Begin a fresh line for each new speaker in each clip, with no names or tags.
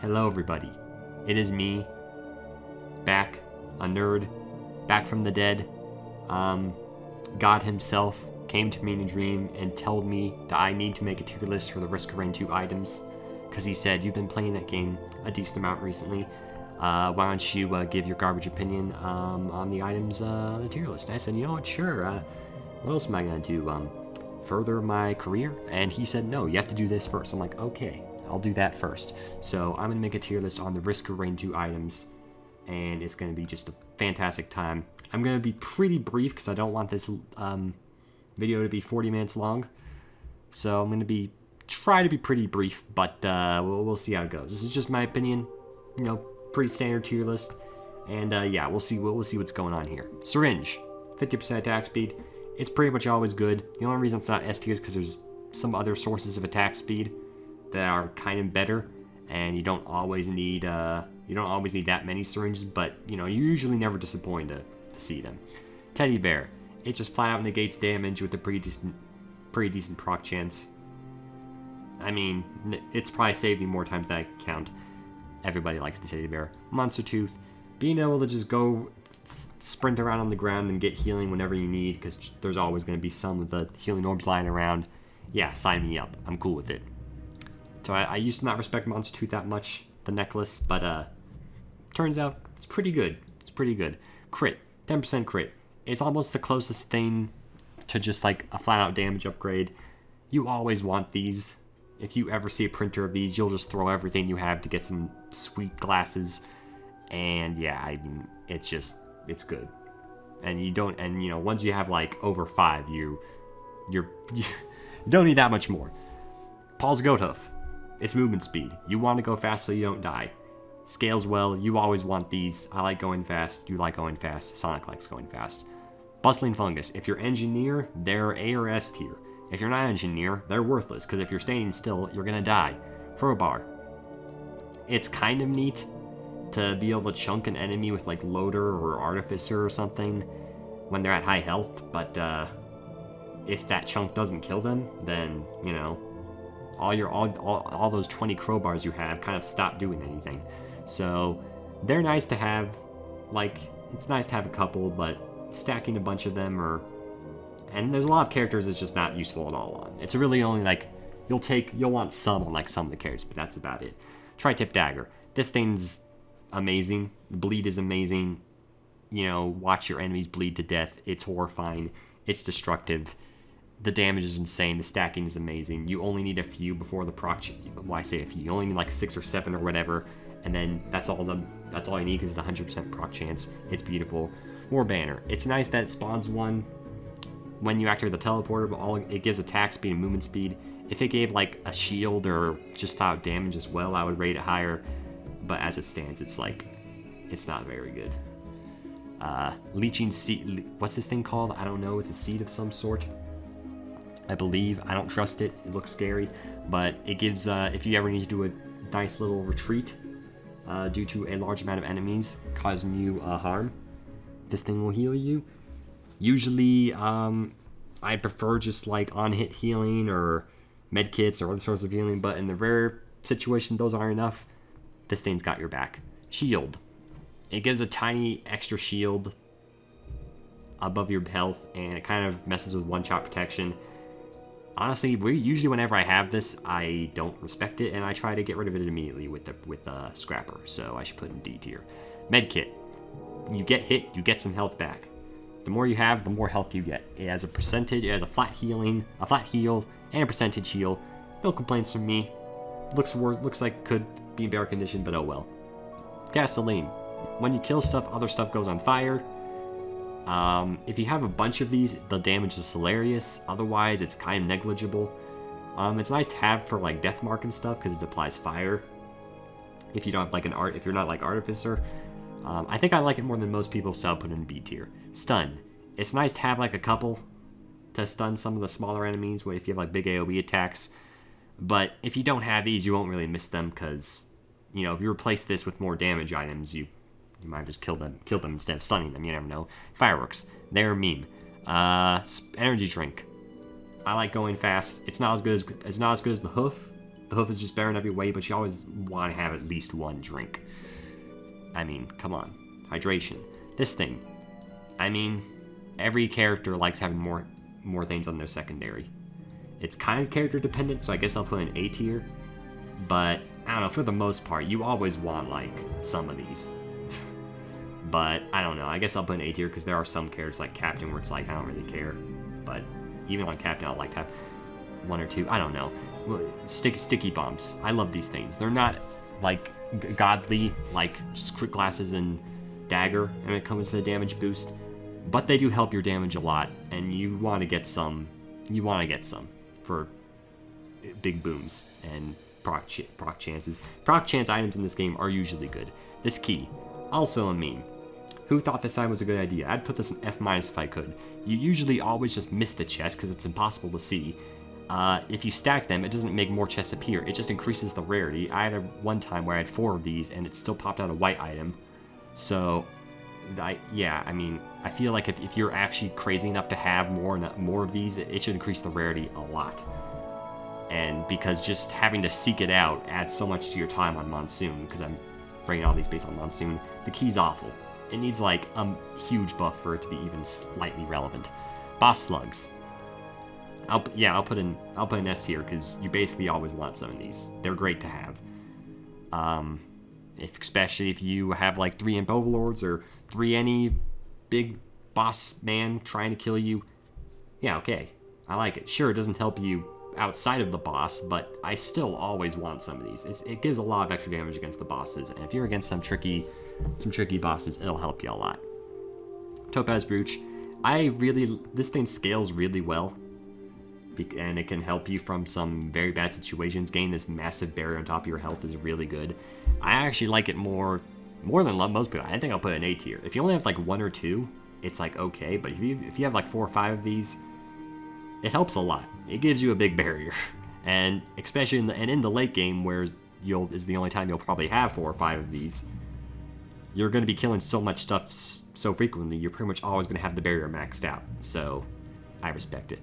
Hello everybody, it is me, back, a nerd, back from the dead. God himself came to me in a dream and told me that I need to make a tier list for the Risk of Rain 2 items, because he said, you've been playing that game a decent amount recently, why don't you give your garbage opinion on the items, the tier list. And I said, you know what, sure, what else am I going to do, further my career? And he said, no, you have to do this first. I'm like, okay, I'll do that first. So I'm going to make a tier list on the Risk of Rain 2 items, and it's going to be just a fantastic time. I'm going to be pretty brief because I don't want this video to be 40 minutes long. So I'm going to try to be pretty brief, but we'll see how it goes. This is just my opinion, you know, pretty standard tier list. And yeah, we'll see what's going on here. Syringe, 50% attack speed. It's pretty much always good. The only reason it's not S tier is because there's some other sources of attack speed that are kind of better, and you don't always need that many syringes, but you know, you're usually never disappointed to see them. Teddy Bear, it just flat out negates damage with a pretty decent proc chance. I mean, it's probably saved me more times than I can count. Everybody likes the Teddy Bear. Monster Tooth, being able to just go sprint around on the ground and get healing whenever you need, because there's always going to be some of the healing orbs lying around. Yeah, sign me up. I'm cool with it. So I used to not respect Monster Tooth that much, the necklace, but turns out it's pretty good. It's pretty good. Crit, 10% crit. It's almost the closest thing to just like a flat out damage upgrade. You always want these. If you ever see a printer of these, you'll just throw everything you have to get some sweet glasses. And yeah, I mean, it's good. And you know, once you have like over 5, you don't need that much more. Paul's Goat Hoof. It's movement speed. You want to go fast so you don't die. Scales well. You always want these. I like going fast. You like going fast. Sonic likes going fast. Bustling Fungus. If you're Engineer, they're A or S tier. If you're not Engineer, they're worthless, because if you're standing still, you're going to die. Crowbar. It's kind of neat to be able to chunk an enemy with like Loader or Artificer or something when they're at high health, but if that chunk doesn't kill them, then, you know, all those 20 crowbars you have kind of stop doing anything. So they're nice to have. Like, it's nice to have a couple, but stacking a bunch of them and there's a lot of characters it's just not useful at all on. It's really only like you'll want some on like some of the characters, but that's about it. Tri-tip Dagger. This thing's amazing. The bleed is amazing. You know, watch your enemies bleed to death. It's horrifying. It's destructive. The damage is insane. The stacking is amazing. You only need a few before the proc. Well, I say a few. You only need like 6 or 7 or whatever, and then that's all you need because it's a 100% proc chance. It's beautiful. War Banner. It's nice that it spawns one when you activate the teleporter, but it gives attack speed and movement speed. If it gave like a shield or just flat out damage as well, I would rate it higher. But as it stands, it's not very good. Leeching seed. What's this thing called? I don't know. It's a seed of some sort, I believe. I don't trust it. It looks scary, but it gives, if you ever need to do a nice little retreat due to a large amount of enemies causing you harm, this thing will heal you. Usually, I prefer just like on-hit healing or medkits or other sorts of healing, but in the rare situation those aren't enough, this thing's got your back. Shield. It gives a tiny extra shield above your health, and it kind of messes with one-shot protection. Honestly, usually whenever I have this, I don't respect it, and I try to get rid of it immediately with Scrapper, so I should put in D tier. Medkit. You get hit, you get some health back. The more you have, the more health you get. It has a percentage, it has a flat heal, and a percentage heal. No complaints from me. Looks like it could be in better condition, but oh well. Gasoline. When you kill stuff, other stuff goes on fire. If you have a bunch of these, the damage is hilarious. Otherwise, it's kind of negligible. It's nice to have for like death mark and stuff because it applies fire. If you don't have like if you're not like Artificer, I think I like it more than most people, so I'll put it in B tier. Stun. It's nice to have like a couple to stun some of the smaller enemies if you have like big AoE attacks. But if you don't have these, you won't really miss them because, you know, if you replace this with more damage items, you might just kill them instead of stunning them. You never know. Fireworks. They're a meme. Energy drink. I like going fast. It's not as good as the Hoof, The Hoof is just better in every way, but you always want to have at least one drink. I mean, come on. Hydration. This thing. I mean, every character likes having more things on their secondary. It's kind of character dependent, so I guess I'll put an A tier. But, I don't know, for the most part, you always want, like, some of these. But, I don't know, I guess I'll put an A tier, because there are some characters like Captain where it's like, I don't really care. But, even on Captain, I'd like to have one or two, I don't know. Sticky bombs. I love these things. They're not, like, godly, like, just crit glasses and Dagger when it comes to the damage boost. But they do help your damage a lot, and you want to get some. You want to get some for big booms and proc chances. Proc chance items in this game are usually good. This key, also a meme. Who thought this item was a good idea? I'd put this in F- if I could. You usually always just miss the chest because it's impossible to see. If you stack them, it doesn't make more chests appear. It just increases the rarity. I had one time where I had 4 of these and it still popped out a white item. So, yeah, I mean, I feel like if you're actually crazy enough to have more of these, it should increase the rarity a lot. And because just having to seek it out adds so much to your time on Monsoon, because I'm bringing all these based on Monsoon, the key's awful. It needs like a huge buff for it to be even slightly relevant. Boss Slugs. I'll put an S tier because you basically always want some of these. They're great to have. Especially if you have like 3 Imp Overlords or 3 any big boss man trying to kill you. Yeah, okay. I like it. Sure, it doesn't help you outside of the boss, but I still always want some of these. It gives a lot of extra damage against the bosses, and if you're against some tricky bosses, it'll help you a lot. Topaz Brooch. This thing scales really well, and it can help you from some very bad situations. Getting this massive barrier on top of your health is really good. I actually like it more than most people. I think I'll put an A tier. If you only have like 1 or 2, it's like okay, but if you have like 4 or 5 of these, it helps a lot. It gives you a big barrier, and especially in the late game, where is the only time you'll probably have 4 or 5 of these. You're going to be killing so much stuff so frequently. You're pretty much always going to have the barrier maxed out. So, I respect it.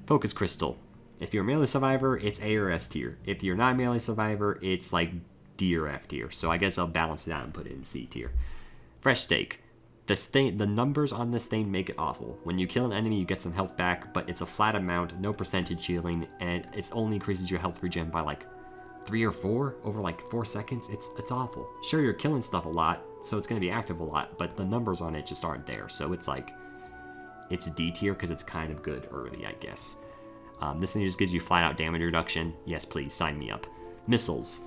Focus Crystal. If you're a melee survivor, it's A or S tier. If you're not a melee survivor, it's like D or F tier. So I guess I'll balance it out and put it in C tier. Fresh Steak. The numbers on this thing make it awful. When you kill an enemy, you get some health back, but it's a flat amount, no percentage healing, and it only increases your health regen by like 3 or 4 over like 4 seconds. It's awful. Sure, you're killing stuff a lot, so it's going to be active a lot, but the numbers on it just aren't there. So it's like, it's D tier because it's kind of good early, I guess. This thing just gives you flat out damage reduction. Yes, please, sign me up. Missiles.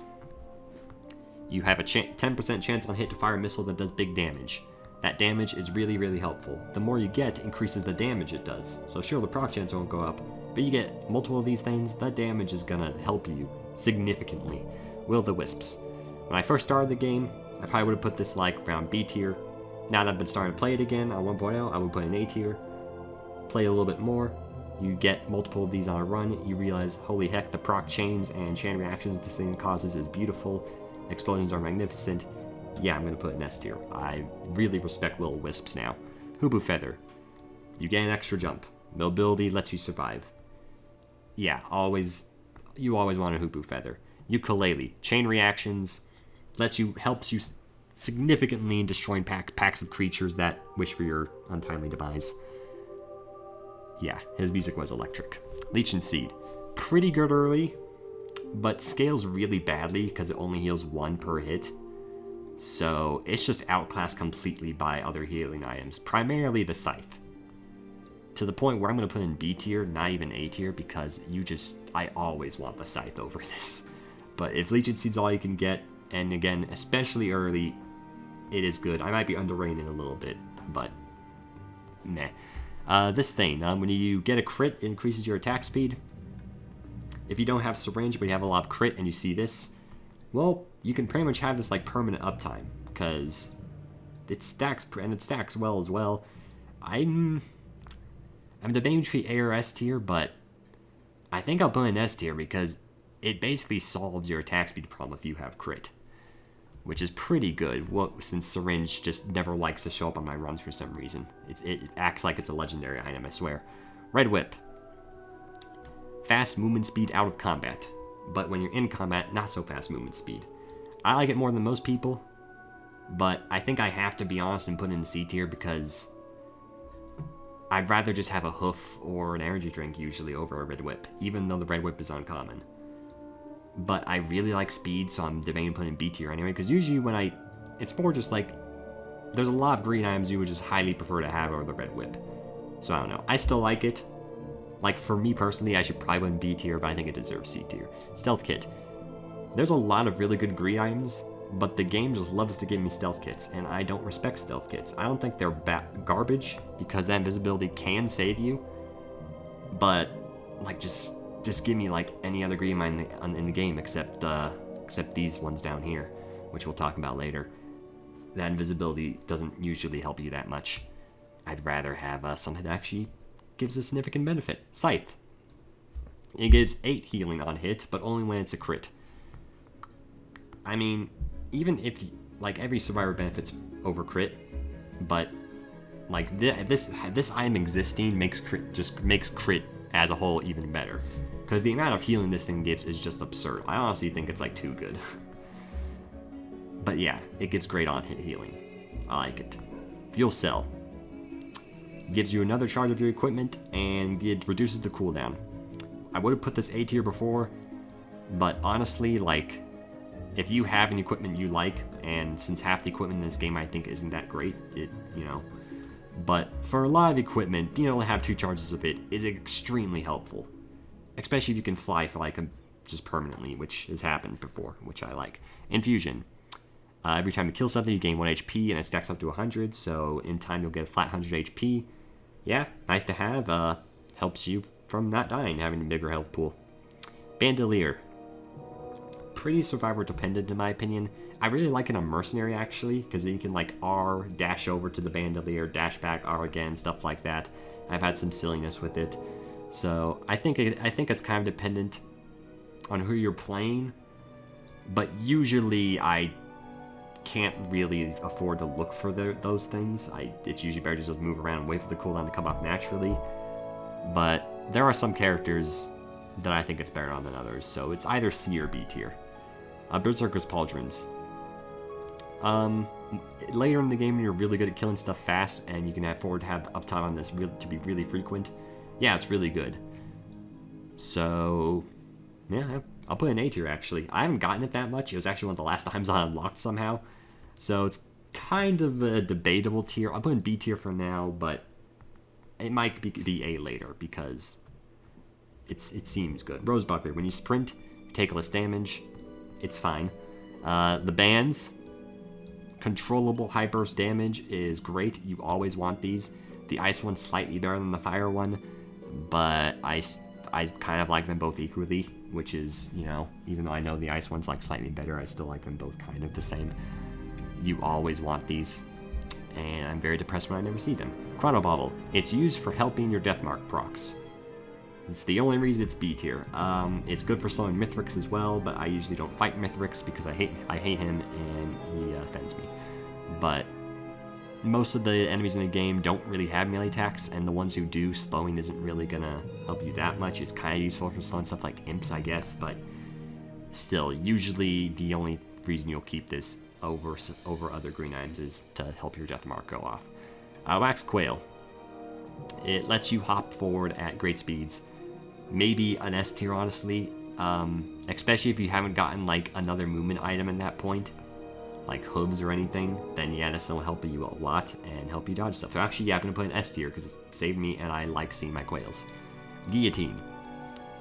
You have a 10% chance on hit to fire a missile that does big damage. That damage is really, really helpful. The more you get increases the damage it does. So sure, the proc chance won't go up, but you get multiple of these things, that damage is gonna help you significantly. Will-o-the-wisps. When I first started the game, I probably would have put this like around B tier. Now that I've been starting to play it again on 1.0, I would put an A tier. Play a little bit more. You get multiple of these on a run, you realize, holy heck, the proc chains and chain reactions this thing causes is beautiful. Explosions are magnificent. Yeah, I'm going to put an S tier. I really respect Will-o-wisps now. Hooboo Feather. You get an extra jump. Mobility lets you survive. Yeah, you always want a Hooboo Feather. Ukulele. Chain reactions helps you significantly in destroying packs of creatures that wish for your untimely demise. Yeah, his music was electric. Leech and Seed. Pretty good early, but scales really badly because it only heals 1 per hit. So it's just outclassed completely by other healing items, primarily the Scythe. To the point where I'm going to put in B tier, not even A tier, because I always want the Scythe over this. But if Leech and Seed's all you can get, and again, especially early, it is good. I might be underrating it a little bit, but meh. This thing, when you get a crit, it increases your attack speed. If you don't have Syringe, but you have a lot of crit and you see this, well, you can pretty much have this like permanent uptime, because it stacks, and it stacks well as well. I'm debating between A or S tier, but I think I'll put an S tier because it basically solves your attack speed problem if you have crit, which is pretty good, since Syringe just never likes to show up on my runs for some reason. It acts like it's a legendary item, I swear. Red Whip. Fast movement speed out of combat. but when you're in combat, not so fast movement speed. I like it more than most people, but I think I have to be honest and put it in C tier because I'd rather just have a Hoof or an energy drink usually over a Red Whip, even though the Red Whip is uncommon. But I really like speed, so I'm debating putting in B tier anyway, because usually when it's more just like, there's a lot of green items you would just highly prefer to have over the Red Whip. So I don't know. I still like it. Like, for me personally, I should probably put in B tier, but I think it deserves C tier. Stealth Kit. There's a lot of really good green items, but the game just loves to give me stealth kits, and I don't respect stealth kits. I don't think they're garbage, because that invisibility can save you, but, like, just give me, like, any other green item in the game except these ones down here, which we'll talk about later. That invisibility doesn't usually help you that much. I'd rather have something that actually gives a significant benefit. Scythe. It gives 8 healing on hit, but only when it's a crit. I mean, even if, like, every survivor benefits over crit, but, like, this item existing makes crit as a whole even better. Because the amount of healing this thing gives is just absurd. I honestly think it's, like, too good. But yeah, it gets great on hit healing. I like it. Fuel Cell. Gives you another charge of your equipment, and it reduces the cooldown. I would have put this A tier before, but honestly, like, if you have an equipment you like, and since half the equipment in this game I think isn't that great, but for a lot of equipment, being able to have 2 charges of it is extremely helpful. Especially if you can fly for, like, just permanently, which has happened before, which I like. Infusion. Every time you kill something, you gain 1 HP, and it stacks up to 100, so in time you'll get a flat 100 HP. Yeah, nice to have. Helps you from not dying, having a bigger health pool. Bandolier. Pretty survivor dependent in my opinion. I really like it on Mercenary actually, because you can like R, dash over to the Bandolier, dash back, R again, stuff like that. I've had some silliness with it. So I think it's kind of dependent on who you're playing, but usually I can't really afford to look for those things. It's usually better just to move around and wait for the cooldown to come up naturally. But there are some characters that I think it's better on than others, so it's either C or B tier. Berserkers Pauldrons. Later in the game when you're really good at killing stuff fast and you can afford to have uptime on this to be really frequent, yeah, it's really good. So, yeah, I'll put it in A tier actually. I haven't gotten it that much. It was actually one of the last times I unlocked somehow. So it's kind of a debatable tier. I'll put in B tier for now, but it might be A later because it seems good. Rosebud, when you sprint, you take less damage. It's fine. The bands, controllable high burst damage is great. You always want these. The ice one's slightly better than the fire one, but I kind of like them both equally, which is, even though I know the ice one's like slightly better, I still like them both kind of the same. You always want these, and I'm very depressed when I never see them. Chrono Bottle. It's used for helping your Deathmark procs. It's the only reason it's B tier. It's good for slowing Mithrix as well, but I usually don't fight Mithrix because I hate him and he offends me. But most of the enemies in the game don't really have melee attacks, and the ones who do, slowing isn't really gonna help you that much. It's kind of useful for slowing stuff like imps, I guess, but still, usually the only reason you'll keep this over other green items is to help your Deathmark go off. Wax Quail. It lets you hop forward at great speeds. Maybe an S tier, honestly, especially if you haven't gotten like another movement item at that point, like hooves or anything, then yeah, this will help you a lot and help you dodge stuff. So actually, yeah, I'm gonna put an S tier because it saved me and I like seeing my quails. Guillotine.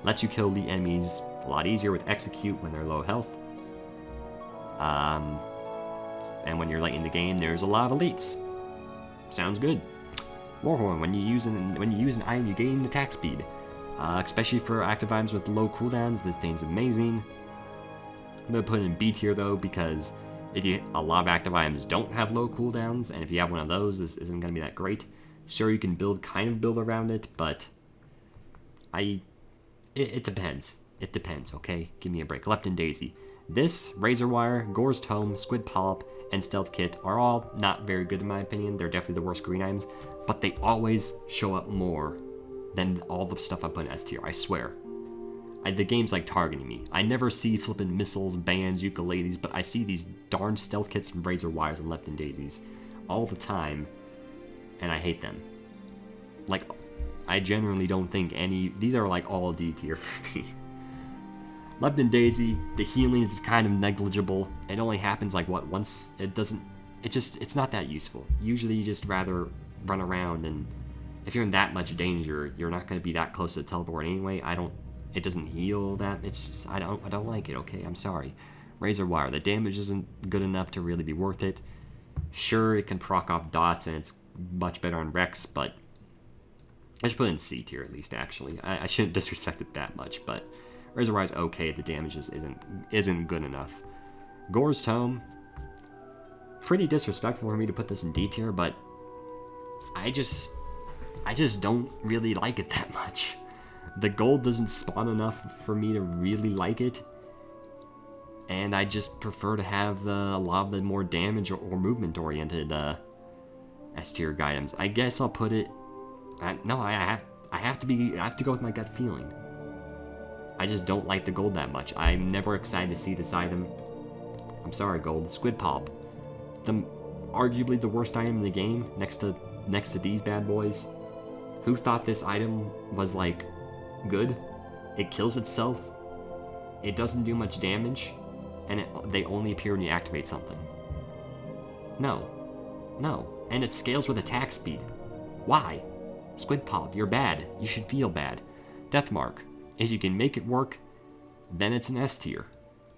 Lets you kill the enemies a lot easier with Execute when they're low health. And when you're late in the game, there's a lot of elites. Sounds good. Warhorn. When you use an item, you gain attack speed. Especially for active items with low cooldowns, this thing's amazing. I'm going to put it in B tier though, because a lot of active items don't have low cooldowns, and if you have one of those, this isn't going to be that great. Sure, you can build around it, but it depends. It depends, okay? Give me a break. Lepton Daisy. This, Razor Wire, Gore's Tome, Squid Polyp, and Stealth Kit are all not very good in my opinion. They're definitely the worst green items, but they always show up more than all the stuff I put in S tier, I swear. The game's like targeting me. I never see flipping missiles, bands, ukuleles, but I see these darn stealth kits and razor wires and Lepton daisies all the time, and I hate them. Like, I genuinely don't think these are like all D tier for me. Lepton daisy, the healing is kind of negligible. It only happens like what, once. It's not that useful. Usually you just rather run around, and if you're in that much danger, you're not going to be that close to the teleport anyway. It doesn't heal that. It's just, I don't like it, okay? I'm sorry. Razor wire, the damage isn't good enough to really be worth it. Sure, it can proc off dots, and it's much better on Rex, but I should put it in C tier at least, actually. I shouldn't disrespect it that much, but Razor wire is okay. The damage isn't good enough. Gore's Tome, pretty disrespectful for me to put this in D tier, but I just don't really like it that much. The gold doesn't spawn enough for me to really like it, and I just prefer to have a lot of the more damage or movement-oriented S tier items. I guess I'll put it. I have to go with my gut feeling. I just don't like the gold that much. I'm never excited to see this item. I'm sorry, gold. Squid Pop, arguably the worst item in the game, next to these bad boys. Who thought this item was like good? It kills itself, it doesn't do much damage, and they only appear when you activate something. No, and it scales with attack speed. Why? Squid Pop, you're bad. You should feel bad. Deathmark, if you can make it work, then it's an S tier.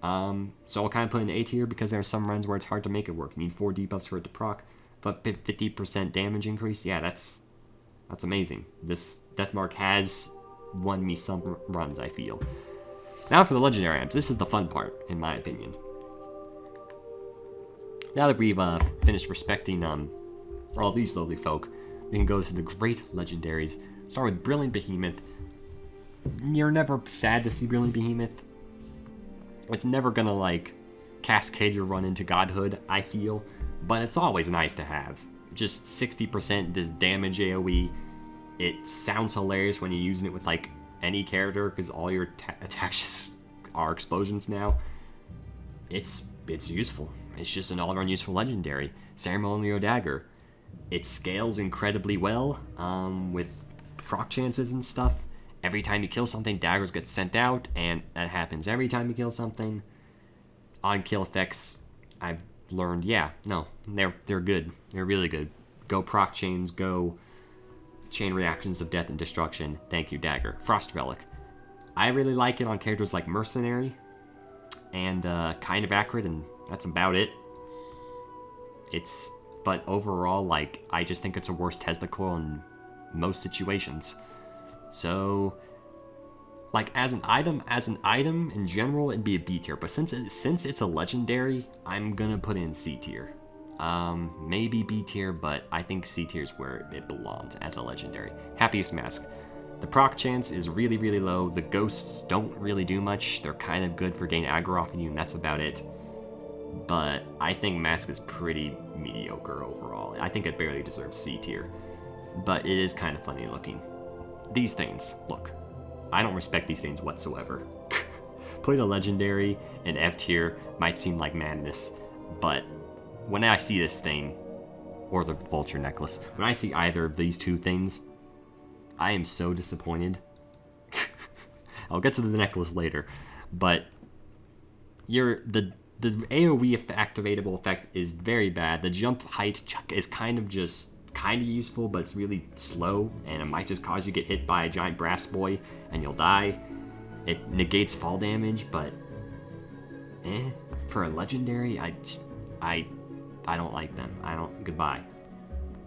So I'll kind of put it in A tier because there are some runs where it's hard to make it work. You need 4 debuffs for it to proc, but 50% damage increase, yeah, that's amazing. This Deathmark has won me some runs, I feel. Now for the legendary items. This is the fun part, in my opinion. Now that we've finished respecting all these lovely folk, we can go to the great legendaries. Start with Brilliant Behemoth. You're never sad to see Brilliant Behemoth. It's never gonna like cascade your run into godhood, I feel, but it's always nice to have. Just 60% this damage AoE. It sounds hilarious when you're using it with like any character because all your attacks just are explosions now. It's useful. It's just an all-around useful legendary. Ceremonial Dagger. It scales incredibly well with proc chances and stuff. Every time you kill something, daggers get sent out, and that happens every time you kill something. On kill effects, I've learned, yeah, no, they're good. They're really good. Go proc chains, go chain reactions of death and destruction. Thank you, Dagger. Frost Relic. I really like it on characters like Mercenary and kind of accurate, and that's about it. But overall, like, I just think it's a worse Testicle in most situations. So, like, as an item in general, it'd be a B tier. But since it's a legendary, I'm gonna put it in C tier. Maybe B tier, but I think C tier is where it belongs as a legendary. Happiest Mask. The proc chance is really, really low. The ghosts don't really do much. They're kind of good for getting aggro off of you, and that's about it. But I think Mask is pretty mediocre overall. I think it barely deserves C tier. But it is kind of funny looking. These things, look, I don't respect these things whatsoever. Putting a legendary in F tier might seem like madness, but when I see this thing, or the vulture necklace, when I see either of these two things, I am so disappointed. I'll get to the necklace later, but the AoE activatable effect is very bad. The jump height is kind of useful, but it's really slow, and it might just cause you to get hit by a giant brass boy and you'll die. It negates fall damage, but for a legendary, I don't like them. Goodbye.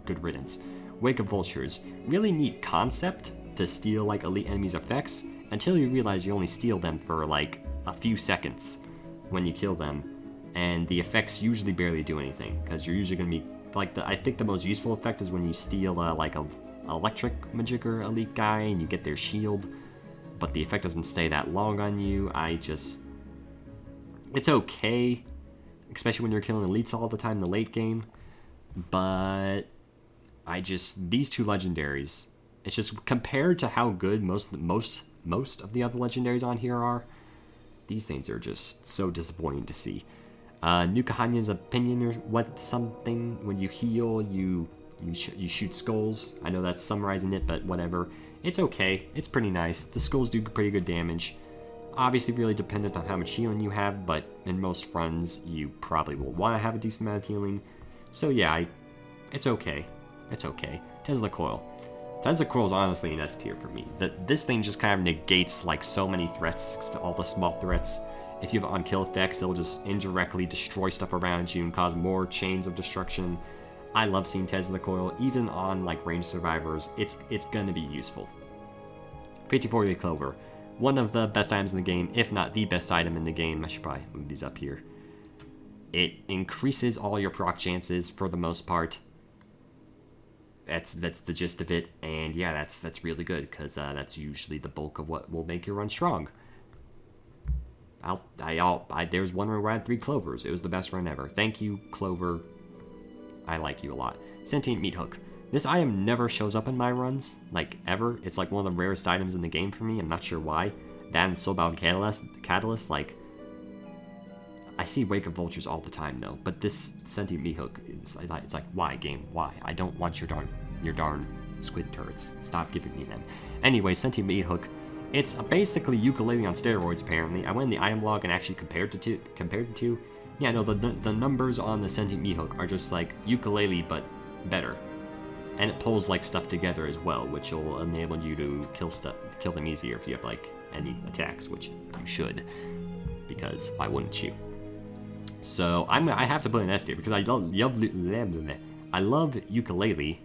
Good riddance. Wake of Vultures. Really neat concept to steal like elite enemies' effects until you realize you only steal them for like a few seconds when you kill them, and the effects usually barely do anything because you're usually gonna be like I think the most useful effect is when you steal like a electric magician elite guy and you get their shield, but the effect doesn't stay that long on you. It's okay, especially when you're killing elites all the time in the late game, but these two legendaries, It's just compared to how good most of the other legendaries on here are, these things are just so disappointing to see. Nukahanya's opinion or what something, when you heal, you shoot skulls. I know that's summarizing it, but whatever. It's okay. It's pretty nice. The skulls do pretty good damage. Obviously really dependent on how much healing you have, but in most runs you probably will want to have a decent amount of healing. So yeah, it's okay. It's okay. Tesla Coil. Tesla Coil is honestly an S tier for me. This thing just kind of negates like so many threats, all the small threats. If you have on-kill effects, it'll just indirectly destroy stuff around you and cause more chains of destruction. I love seeing Tesla Coil, even on like ranged survivors. It's gonna be useful. 54 Clover. One of the best items in the game, if not the best item in the game. I should probably move these up here. It increases all your proc chances for the most part. That's the gist of it, and yeah, that's really good, because that's usually the bulk of what will make your run strong. There's one run where I had 3 Clovers. It was the best run ever. Thank you, Clover. I like you a lot. Sentient Meat Hook. This item never shows up in my runs, like, ever. It's like one of the rarest items in the game for me. I'm not sure why. That and Soulbound Catalyst, like, I see Wake of Vultures all the time, though. But this Sentient Meat Hook, it's like, why, game? Why? I don't want your darn squid turrets. Stop giving me them. Anyway, Sentient Meat Hook. It's basically ukulele on steroids, apparently. I went in the item log and actually compared the two. Yeah, no, the numbers on the Sentient Meat Hook are just like ukulele, but better. And it pulls like stuff together as well, which will enable you to kill them easier if you have like any attacks, which you should, because why wouldn't you? So I have to put an S tier because I love ukulele,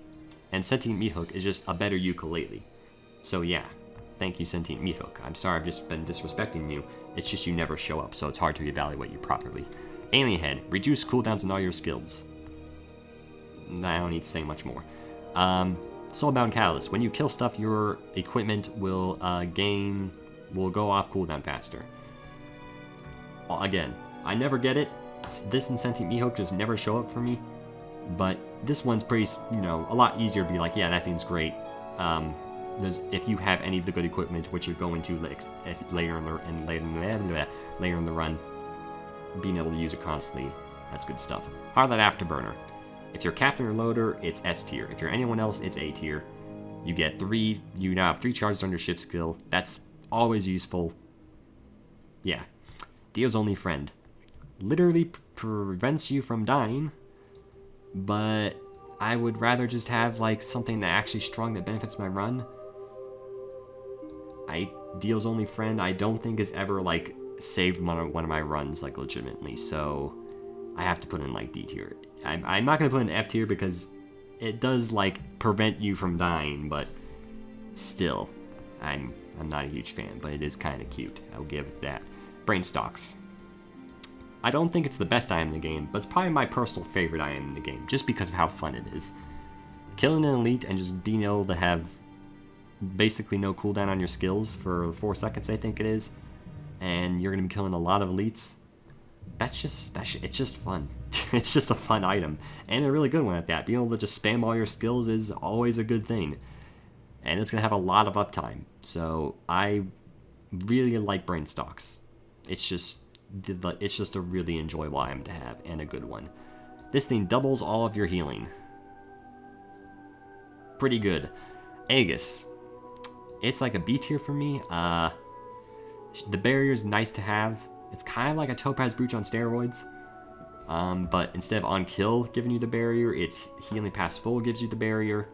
and Sentient Meat Hook is just a better ukulele. So yeah, thank you, Sentient Meat Hook. I'm sorry I've just been disrespecting you. It's just you never show up, so it's hard to evaluate you properly. Alien Head, reduce cooldowns on all your skills. I don't need to say much more. Soulbound Catalyst. When you kill stuff, your equipment will go off cooldown faster. Again, I never get it. This and Sentient Meat Hook just never show up for me. But this one's pretty, a lot easier to be like, yeah, that thing's great. If you have any of the good equipment, which you're going to later in the run, being able to use it constantly, that's good stuff. Harlot Afterburner. If you're captain or loader, it's S tier. If you're anyone else, it's A tier. You now have 3 charges on your shift skill. That's always useful. Yeah. Dio's only friend. Literally prevents you from dying, but I would rather just have like something that actually strong that benefits my run. Dio's only friend I don't think has ever like saved one of my runs like legitimately, so I have to put in like D tier. I'm not gonna put in F tier because it does like prevent you from dying, but still, I'm not a huge fan, but it is kind of cute. I'll give it that. Brainstalks. I don't think it's the best item in the game, but it's probably my personal favorite item in the game, just because of how fun it is. Killing an elite and just being able to have basically no cooldown on your skills for 4 seconds, I think it is, and you're gonna be killing a lot of elites. It's just fun. It's just a fun item, and a really good one at that. Being able to just spam all your skills is always a good thing, and it's gonna have a lot of uptime. So I really like Brainstalks. It's just a really enjoyable item to have, and a good one. This thing doubles all of your healing. Pretty good. Aegis. It's like a B tier for me. The barrier's nice to have. It's kind of like a Topaz Brooch on steroids. But instead of on kill giving you the barrier, it's healing past full gives you the barrier.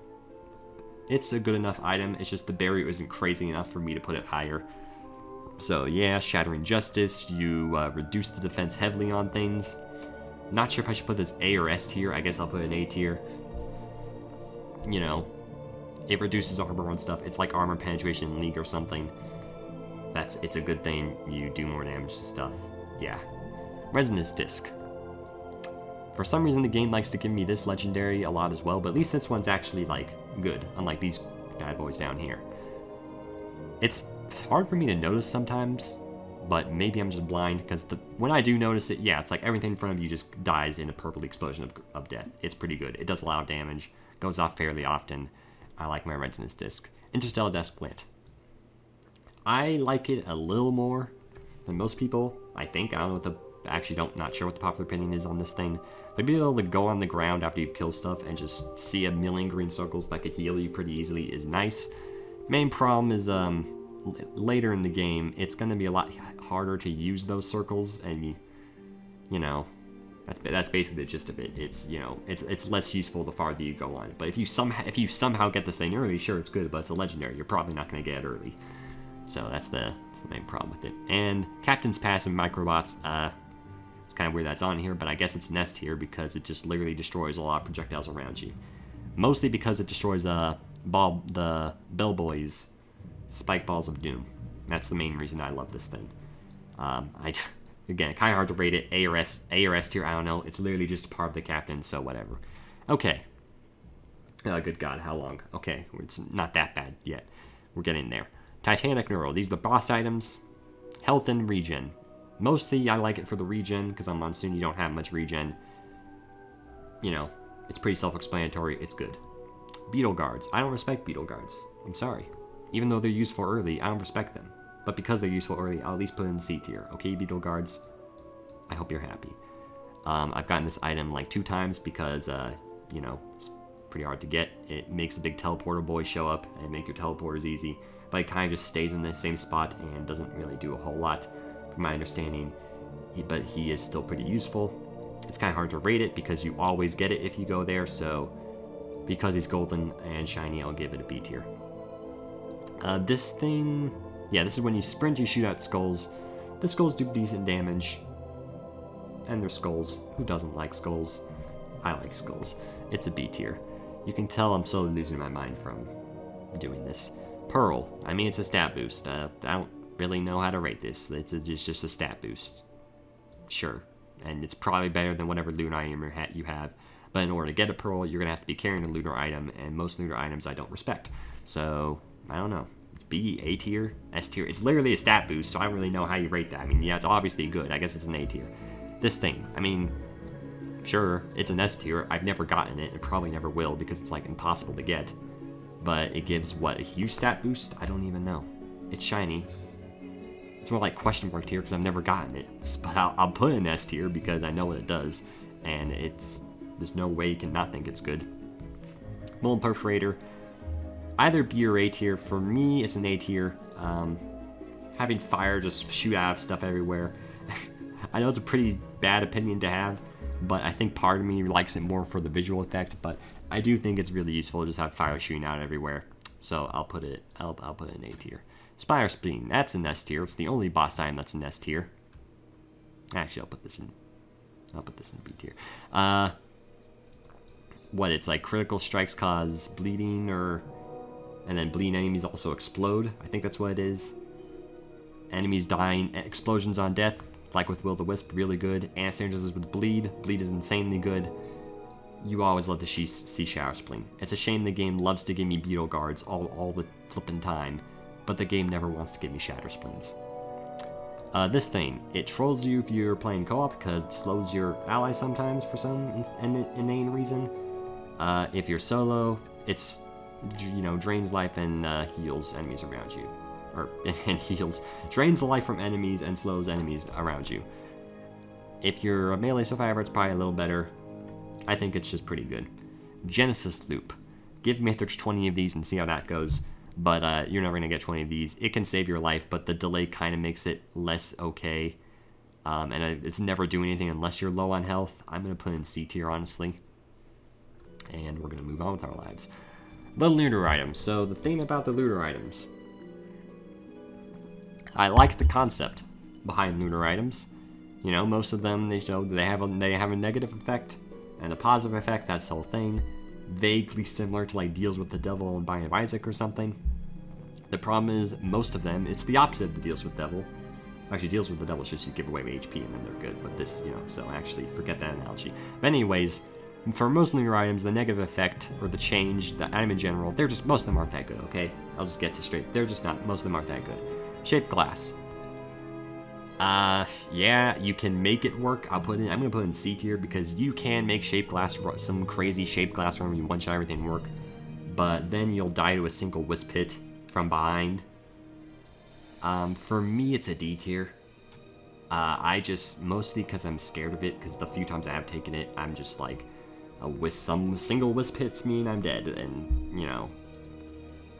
It's a good enough item. It's just the barrier isn't crazy enough for me to put it higher. So yeah, Shattering Justice. You reduce the defense heavily on things. Not sure if I should put this A or S tier. I guess I'll put it in A tier. It reduces armor on stuff. It's like armor penetration in League or something. It's a good thing. You do more damage to stuff. Yeah. Resonance Disc. For some reason, the game likes to give me this legendary a lot as well, but at least this one's actually, like, good, unlike these bad boys down here. It's hard for me to notice sometimes, but maybe I'm just blind, because when I do notice it, yeah, it's like everything in front of you just dies in a purple explosion of death. It's pretty good. It does a lot of damage, goes off fairly often. I like my Resonance Disc. Interstellar Desk Plant. I like it a little more than most people, I think. I don't know what the... Actually, not sure what the popular opinion is on this thing. But being able to go on the ground after you kill stuff and just see a million green circles that could heal you pretty easily is nice. Main problem is, later in the game, it's going to be a lot harder to use those circles, and you know, that's basically the gist of it. It's, you know, it's less useful the farther you go on. But if you somehow get this thing early, sure, it's good, but it's a legendary. You're probably not going to get it early. So that's the main problem with it. And Captain's Passive Microbots, it's kind of weird that's on here, but I guess it's Nest here because it just literally destroys a lot of projectiles around you. Mostly because it destroys the Bellboy's Spike Balls of Doom. That's the main reason I love this thing. Again, kind of hard to rate it. A or S tier, I don't know. It's literally just a part of the captain, so whatever. Okay. Good God, how long? Okay, it's not that bad yet. We're getting there. Titanic Neural. These are the boss items. Health and regen. Mostly, I like it for the regen, because on Monsoon you don't have much regen. You know, it's pretty self-explanatory. It's good. Beetle Guards. I don't respect Beetle Guards. I'm sorry. Even though they're useful early, I don't respect them. But because they're useful early, I'll at least put in C tier. Okay, Beetle Guards? I hope you're happy. I've gotten this item like 2 times because, you know, it's pretty hard to get. It makes a big teleporter boy show up and make your teleporters easy. But it kind of just stays in the same spot and doesn't really do a whole lot, from my understanding. But he is still pretty useful. It's kind of hard to rate it because you always get it if you go there. So, because he's golden and shiny, I'll give it a B tier. This thing... Yeah, this is when you sprint, you shoot out skulls. The skulls do decent damage. And they're skulls. Who doesn't like skulls? I like skulls. It's a B tier. You can tell I'm slowly losing my mind from doing this. Pearl. I mean, it's a stat boost. I don't really know how to rate this. It's just a stat boost. Sure. And it's probably better than whatever lunar item you have. But in order to get a pearl, you're going to have to be carrying a lunar item. And most lunar items I don't respect. So, I don't know. B, A tier, S tier. It's literally a stat boost, so I don't really know how you rate that. I mean, yeah, it's obviously good. I guess it's an A tier. This thing, I mean, sure, it's an S tier. I've never gotten it, and probably never will, because it's, like, impossible to get. But it gives, what, a huge stat boost? I don't even know. It's shiny. It's more like question mark tier, because I've never gotten it. But I'll put it in S tier, because I know what it does. And there's no way you can not think it's good. Molten Perforator. Either B or A tier. For me, it's an A tier. Having fire just shoot out of stuff everywhere. I know it's a pretty bad opinion to have, but I think part of me likes it more for the visual effect. But I do think it's really useful to just have fire shooting out everywhere. So I'll put it in A tier. Spire Spleen. That's an S tier. It's the only boss item that's an S tier. Actually, I'll put this in B tier. What? It's like critical strikes cause bleeding or. And then bleeding enemies also explode. I think that's what it is. Enemies dying. Explosions on death. Like with Will-O-Wisp, really good. Anti-syringes with bleed. Bleed is insanely good. You always love to see Shatter Spleen. It's a shame the game loves to give me Beetle Guards all the flippin' time. But the game never wants to give me Shatter Spleens. This thing. It trolls you if you're playing co-op because it slows your allies sometimes for some inane reason. If you're solo, it's... you know, drains life and heals enemies around you. Drains the life from enemies and slows enemies around you. If you're a melee survivor, it's probably a little better. I think it's just pretty good. Genesis Loop. Give Matrix 20 of these and see how that goes. But you're never going to get 20 of these. It can save your life, but the delay kind of makes it less okay. And it's never doing anything unless you're low on health. I'm going to put in C tier, honestly. And we're going to move on with our lives. The lunar items. So the thing about the lunar items, I like the concept behind lunar items. You know, most of them they have a negative effect and a positive effect. That's the whole thing. Vaguely similar to like Deals with the Devil and Binding of Isaac or something. The problem is most of them it's the opposite of the Deals with the Devil. Actually, Deals with the Devil is just you give away HP and then they're good. But this, you know, so actually forget that analogy. But anyways. For most lunar items, the negative effect, or the change, the item in general, most of them aren't that good, okay? I'll just get to straight. Most of them aren't that good. Shaped glass. Yeah, you can make it work. I'm gonna put it in C tier because you can make shaped glass, some crazy shaped glass from you one-shot everything work. but then you'll die to a single Wisp hit from behind. For me, it's a D tier. I just, mostly because I'm scared of it, because the few times I have taken it, I'm just like, some single Wisp hits mean I'm dead, and, you know,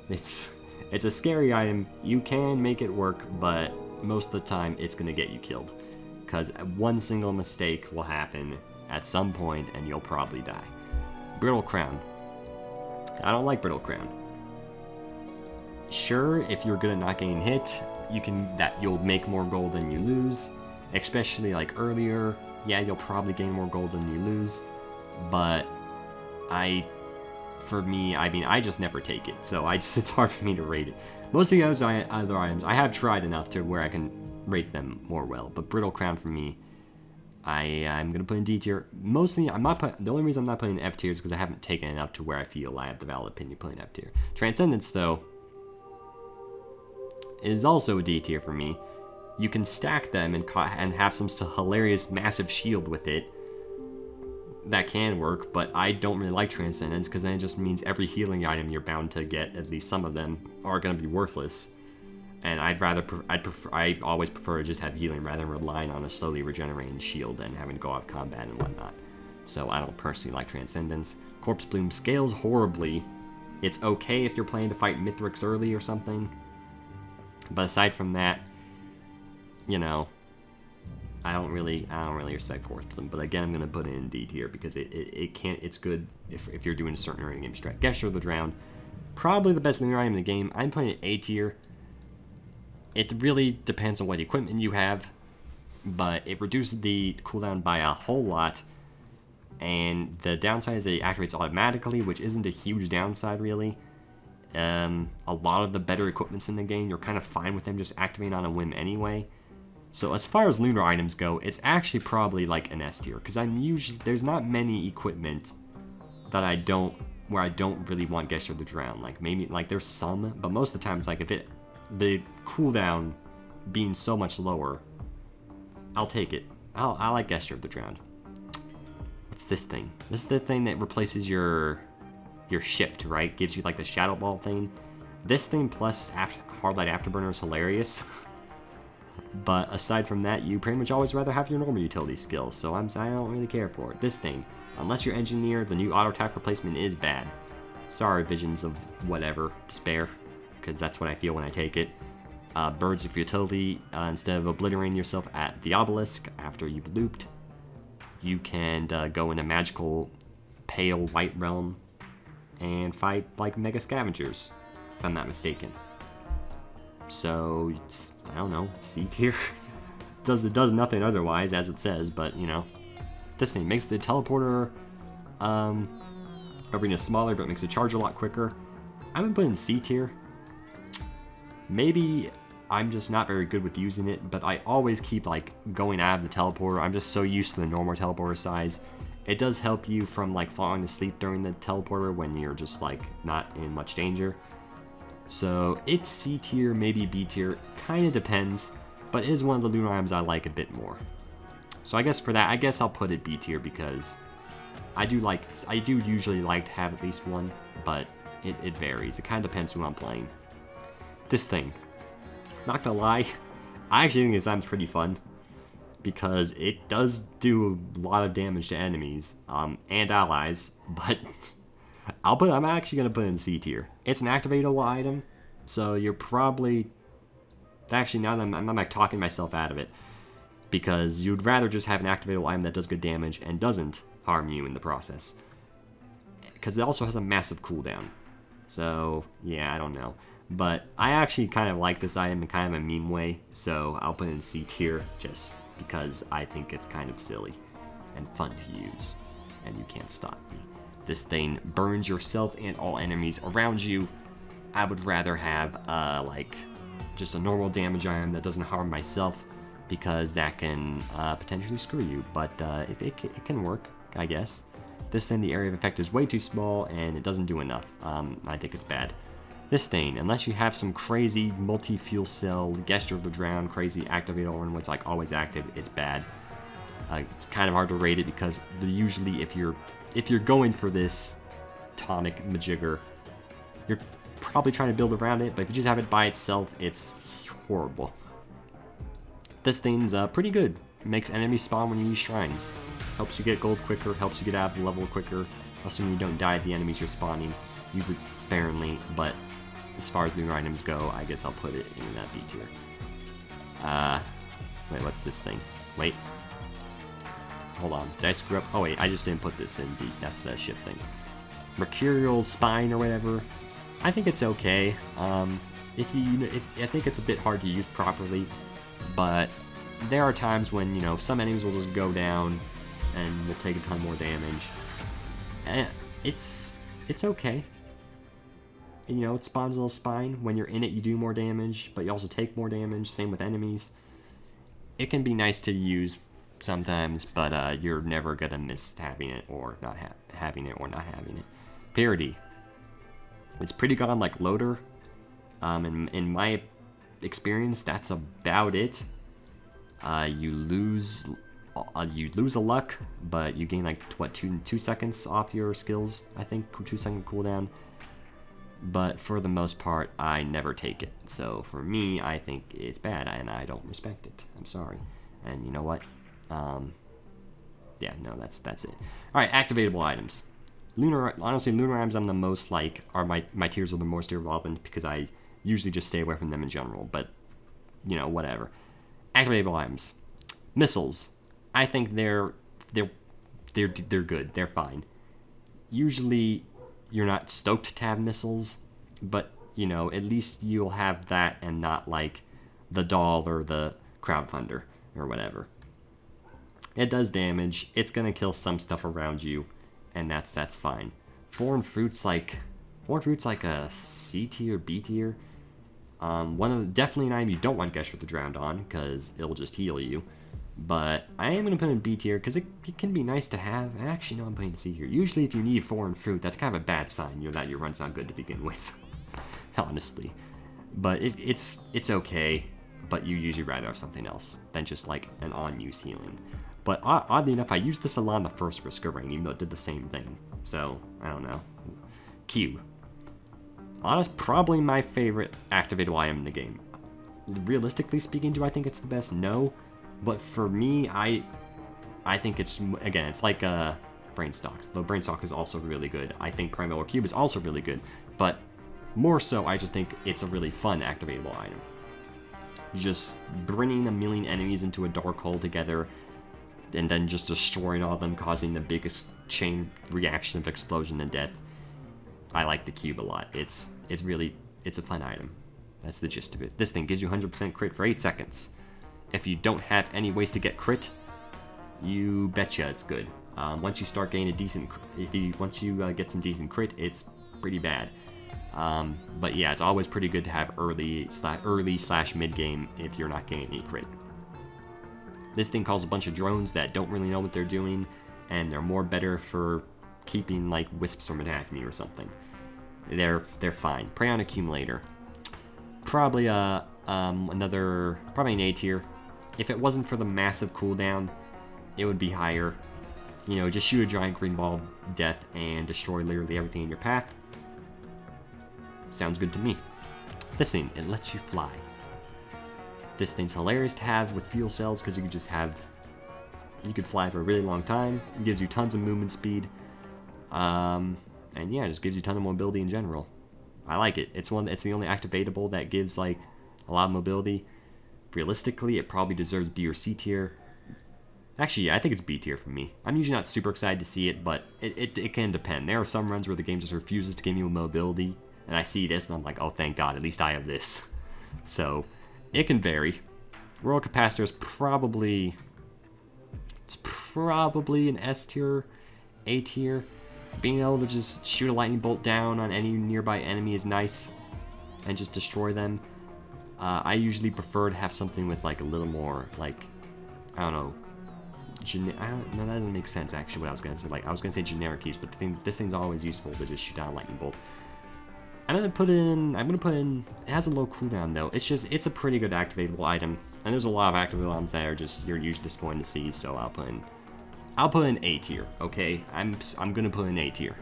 it's a scary item. You can make it work, but most of the time, it's going to get you killed, because one single mistake will happen at some point, and you'll probably die. Brittle Crown. I don't like Brittle Crown. Sure, if you're good at not getting hit, you'll make more gold than you lose, especially like earlier. Yeah, you'll probably gain more gold than you lose, but for me, I mean, I just never take it, so it's hard for me to rate it. Most of the other items, I have tried enough to where I can rate them more well, but Brittle Crown for me, I'm gonna put in D tier. Mostly, the only reason I'm not putting in F tier is because I haven't taken it up to where I feel I have the valid opinion of putting F tier. Transcendence, though, is also a D tier for me. You can stack them and have some hilarious massive shield with it. That can work, but I don't really like Transcendence because then it just means every healing item you're bound to get, at least some of them, are going to be worthless. And I always prefer to just have healing rather than relying on a slowly regenerating shield and having to go off combat and whatnot. So I don't personally like Transcendence. Corpse Bloom scales horribly. It's okay if you're planning to fight Mithrix early or something. But aside from that, you know, I don't really respect Corpse Bloom. But again, I'm gonna put it in D tier because it's good if you're doing a certain early game strat. Gesture of the Drowned, probably the best lunar item in the game. I'm putting it A tier. It really depends on what equipment you have, but it reduces the cooldown by a whole lot. And the downside is that it activates automatically, which isn't a huge downside really. A lot of the better equipments in the game, you're kind of fine with them just activating on a whim anyway. So as far as lunar items go, it's actually probably like an S tier, because there's not many equipment that where I don't really want Gesture of the Drown. Like maybe, like there's some, but most of the time it's like the cooldown being so much lower, I'll take it. I like Gesture of the Drowned. What's this thing? This is the thing that replaces your shift, right? Gives you like the Shadow Ball thing. This thing plus Hardlight Afterburner is hilarious. But aside from that, you pretty much always rather have your normal utility skills, so I don't really care for it. This thing, unless you're Engineer, the new auto attack replacement is bad. Sorry, Visions of whatever, Despair, because that's what I feel when I take it. Birds of Futility, instead of obliterating yourself at the obelisk after you've looped, you can go into magical pale white realm and fight like mega scavengers, if I'm not mistaken. So it's, I don't know, C tier. It does nothing otherwise, as it says, but you know, this thing makes the teleporter arena smaller, but it makes it charge a lot quicker. I'm gonna put in C tier. Maybe I'm just not very good with using it, but I always keep like going out of the teleporter. I'm just so used to the normal teleporter size. It does help you from like falling asleep during the teleporter when you're just like not in much danger. So it's C tier, maybe B tier, kind of depends, but it is one of the lunar items I like a bit more. So I guess for that, I guess I'll put it B tier because I do usually like to have at least one, but it varies. It kind of depends who I'm playing. This thing, not gonna lie, I actually think this item's pretty fun because it does do a lot of damage to enemies and allies, but I'm actually gonna put it in C tier. It's an activatable item, so you're probably actually, now that I'm like talking myself out of it, because you'd rather just have an activatable item that does good damage and doesn't harm you in the process, because it also has a massive cooldown. So yeah, I don't know, but I actually kind of like this item in kind of a meme way, so I'll put it in C tier just because I think it's kind of silly and fun to use, and you can't stop me. This thing burns yourself and all enemies around you. I would rather have like just a normal damage item that doesn't harm myself, because that can potentially screw you, but it can work, I guess. This thing, the area of effect is way too small and it doesn't do enough. I think it's bad. This thing, unless you have some crazy multi-fuel cell, Gesture of the Drowned, crazy activator one where it's like always active, it's bad. It's kind of hard to rate it because usually if you're going for this tonic majigger, you're probably trying to build around it, but if you just have it by itself, it's horrible. This thing's pretty good. It makes enemies spawn when you use shrines. Helps you get gold quicker, helps you get out of the level quicker. Assuming you don't die, the enemies you're spawning. Use it sparingly, but as far as lunar items go, I guess I'll put it in that B tier. Wait, what's this thing? Wait. Hold on, did I screw up? Oh wait, I just didn't put this in D. That's the ship thing. Mercurial Spine or whatever. I think it's okay. I think it's a bit hard to use properly, but there are times when, you know, some enemies will just go down and will take a ton more damage. And it's okay. You know, it spawns a little spine. When you're in it, you do more damage, but you also take more damage. Same with enemies. It can be nice to use sometimes, but you're never gonna miss having it or not having it or not having it. Parity. It's pretty good on like Loader. In my experience, that's about it. You lose a luck, but you gain like what 2 seconds off your skills. I think 2-second cooldown. But for the most part, I never take it. So for me, I think it's bad, and I don't respect it. I'm sorry. And you know what? Yeah, no, that's it. All right, activatable items. Honestly, lunar items I'm the most like, are my tiers are the most irrelevant because I usually just stay away from them in general. But you know, whatever. Activatable items. Missiles. I think they're good. They're fine. Usually, you're not stoked to have missiles, but you know, at least you'll have that and not like the doll or the crowdfunder or whatever. It does damage. It's gonna kill some stuff around you, and that's fine. Foreign fruit's like a C tier, B tier. Definitely an item you don't want Gesture the Drowned on because it'll just heal you. But I am going to put in B tier because it can be nice to have. Actually, no, I'm putting C tier. Usually if you need foreign fruit, that's kind of a bad sign. That your run's not good to begin with. Honestly. But it's okay. But you usually rather have something else than just like an on-use healing. But oddly enough, I used this a lot in the first Risker Reign, even though it did the same thing. So, I don't know. Q. Honestly, probably my favorite activatable item in the game. Realistically speaking, do I think it's the best? No. But for me, I think it's, again, it's like Brainstalks. Though Brainstalk is also really good. I think Primal Cube is also really good. But more so, I just think it's a really fun activatable item. Just bringing a million enemies into a dark hole together, and then just destroying all of them, causing the biggest chain reaction of explosion and death. I like the cube a lot. It's a fun item. That's the gist of it. This thing gives you 100% crit for 8 seconds. If you don't have any ways to get crit, you betcha it's good. Once you start getting a decent, once you get some decent crit, it's pretty bad. But yeah, it's always pretty good to have early slash mid game if you're not getting any crit. This thing calls a bunch of drones that don't really know what they're doing, and they're more better for keeping like wisps from attacking me or something. They're fine. Prey on Accumulator. Probably probably an A tier. If it wasn't for the massive cooldown, it would be higher. You know, just shoot a giant green ball of death and destroy literally everything in your path. Sounds good to me. This thing, it lets you fly. This thing's hilarious to have with fuel cells because you could fly for a really long time. It gives you tons of movement speed. And yeah, it just gives you a ton of mobility in general. I like it. It's the only activatable that gives like a lot of mobility. Realistically, it probably deserves B or C tier. Actually, yeah, I think it's B tier for me. I'm usually not super excited to see it, but it can depend. There are some runs where the game just refuses to give me mobility, and I see this and I'm like, oh, thank God, at least I have this. So, it can vary. Royal Capacitor is probably an S tier, A tier. Being able to just shoot a lightning bolt down on any nearby enemy is nice, and just destroy them. I usually prefer to have something with like a little more like, I don't know, no, that doesn't make sense actually what I was gonna say. Like I was gonna say generic use, but this thing's always useful to just shoot down a lightning bolt. I'm gonna put in, it has a low cooldown though. It's a pretty good activatable item, and there's a lot of activatable items that are just, you're usually disappointed to see, so I'll put in A tier, okay? I'm gonna put in A tier.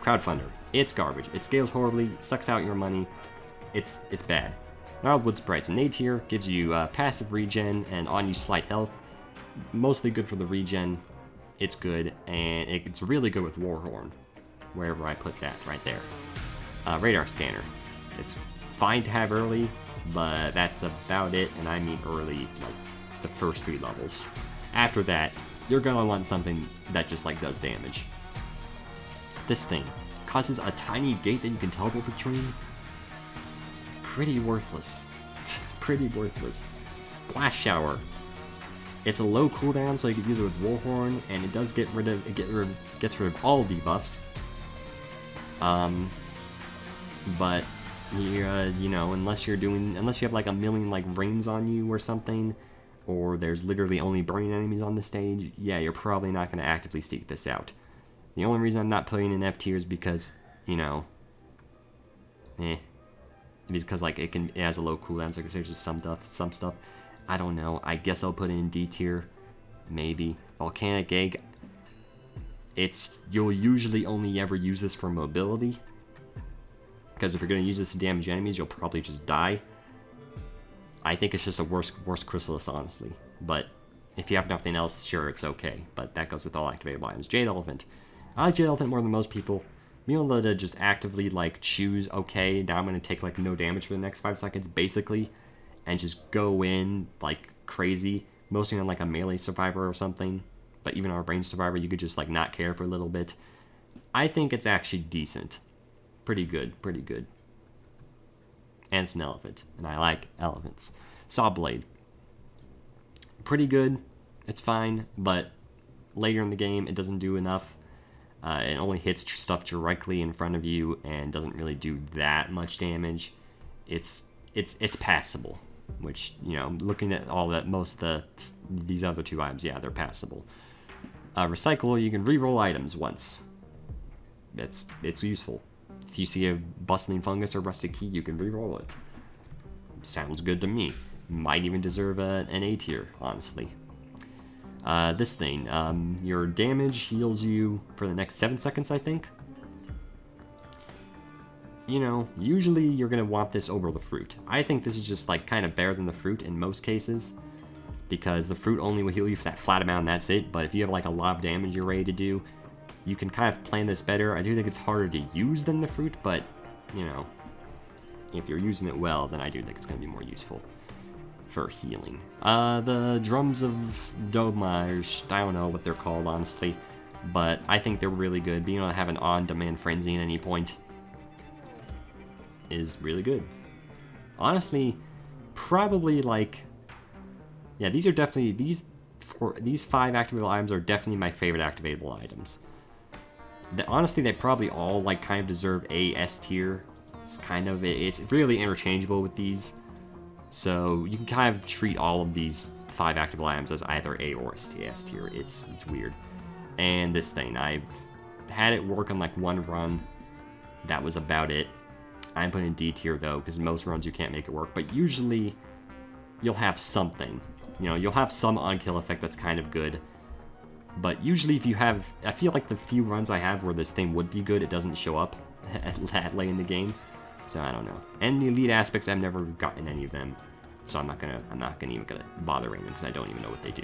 Crowdfunder. It's garbage. It scales horribly, sucks out your money. It's bad. Gnarled Wood Sprites. An A tier, gives you passive regen and on-use slight health. Mostly good for the regen. It's good, and it's really good with Warhorn. Wherever I put that, right there. Radar Scanner. It's fine to have early, but that's about it, and I mean early, like the first 3 levels. After that, you're gonna want something that just like does damage. This thing causes a tiny gate that you can teleport between. Pretty worthless. Pretty worthless. Blast Shower. It's a low cooldown, so you can use it with Warhorn, and it does gets rid of all debuffs. But you know, unless you have like a million like rains on you or something, or there's literally only burning enemies on the stage, yeah, you're probably not going to actively seek this out. The only reason I'm not putting in F tier is because, you know, because like it has a low cooldown, so there's just some stuff. I don't know. I guess I'll put it in D tier, maybe. Volcanic Egg. You'll usually only ever use this for mobility, because if you're going to use this to damage enemies, you'll probably just die. I think it's just a worse chrysalis, honestly. But if you have nothing else, sure, it's okay. But that goes with all activatable items. Jade Elephant. I like Jade Elephant more than most people. Being able to just actively like choose, okay, now I'm going to take like no damage for the next 5 seconds, basically, and just go in like crazy, mostly on like a melee survivor or something. But even on a ranged survivor, you could just like not care for a little bit. I think it's actually decent. Pretty good, pretty good. And it's an elephant, and I like elephants. Saw Blade. Pretty good. It's fine, but later in the game, it doesn't do enough. It only hits stuff directly in front of you and doesn't really do that much damage. It's passable, which, you know, looking at all that, these other 2 items, yeah, they're passable. Recycle, you can re-roll items once. It's useful. If you see a Bustling Fungus or Rusted Key, you can re-roll it. Sounds good to me. Might even deserve an A tier, honestly. This thing, your damage heals you for the next 7 seconds, I think. You know, usually you're going to want this over the fruit. I think this is just like kind of better than the fruit in most cases, because the fruit only will heal you for that flat amount and that's it. But if you have like a lot of damage you're ready to do, you can kind of plan this better. I do think it's harder to use than the fruit, but, you know, if you're using it well, then I do think it's going to be more useful for healing. The Drums of Domage, I don't know what they're called, honestly, but I think they're really good. Being able to have an on-demand frenzy at any point is really good. Honestly, probably like, yeah, these are definitely, these 5 activatable items are definitely my favorite activatable items. Honestly, they probably all like kind of deserve A, S tier. It's really interchangeable with these, so you can kind of treat all of these 5 activatable items as either A or S tier. It's weird. And this thing, I've had it work on like 1 run. That was about it. I'm putting in D tier though, because most runs you can't make it work, but usually you'll have something. You know, you'll have some on-kill effect that's kind of good. But usually if you have, I feel like the few runs I have where this thing would be good, it doesn't show up that late in the game. So I don't know. And the elite aspects, I've never gotten any of them. So I'm not even gonna bother rating them because I don't even know what they do.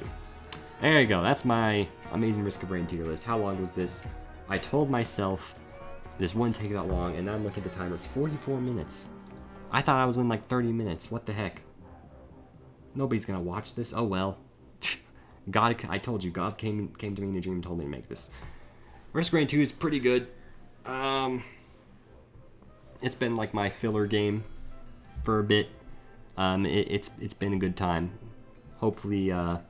There you go, that's my amazing Risk of Rain tier list. How long was this? I told myself this wouldn't take that long, and now I'm looking at the timer, it's 44 minutes. I thought I was in like 30 minutes, what the heck? Nobody's gonna watch this, oh well. God, I told you, God came to me in a dream and told me to make this. Risk of Rain 2 is pretty good. It's been like my filler game for a bit. It's been a good time. Hopefully, you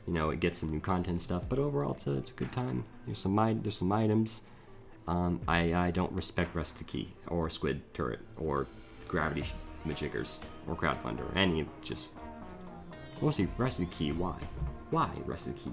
know, it gets some new content stuff, but overall, it's a good time. There's some items. I don't respect Rusted Key or Squid Turret or Gravity Majiggers or Crowdfunder. Any of just mostly Rusted Key. Why? Why Rusted Key?